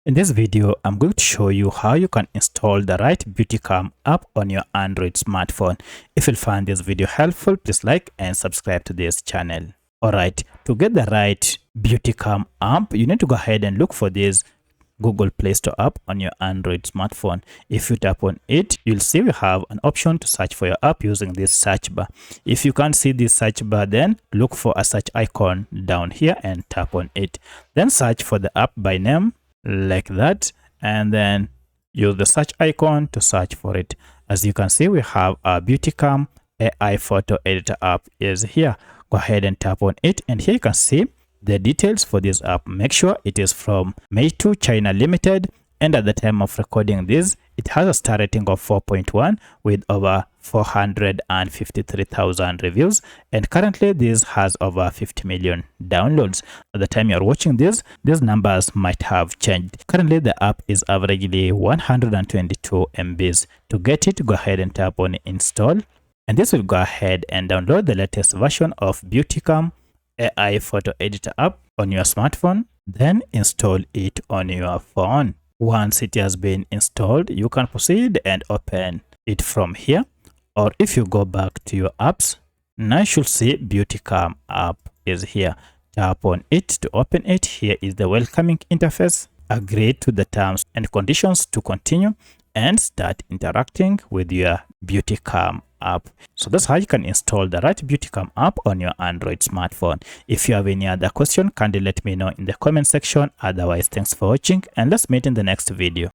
In this video, I'm going to show you how you can install the right BeautyCam app on your Android smartphone. If you find this video helpful, please like and subscribe to this channel. Alright, to get the right BeautyCam app, you need to go ahead and look for this Google Play Store app on your Android smartphone. If you tap on it, you'll see we have an option to search for your app using this search bar. If you can't see this search bar, then look for a search icon down here and tap on it. Then search for the app by name like that, and then use the search icon to search for it. As you can see, we have our BeautyCam AI photo editor app is here. Go ahead and tap on it, and here you can see the details for this app. Make sure it is from Meitu China Limited, and at the time of recording this, it has a star rating of 4.1 with over 453,000 reviews, and currently this has over 50 million downloads. At the time you're watching this, these numbers might have changed. Currently the app is averagely 122 MBs. To get it, go ahead and tap on install, and this will go ahead and download the latest version of BeautyCam AI photo editor app on your smartphone. Then install it on your phone. Once it has been installed, you can proceed and open it from here. Or if you go back to your apps, now you should see BeautyCam app is here. Tap on it to open it. Here is the welcoming interface. Agree to the terms and conditions to continue and start interacting with your BeautyCam app. So that's how you can install the right BeautyCam app on your Android smartphone. If you have any other question, kindly let me know in the comment section. Otherwise, thanks for watching, and let's meet in the next video.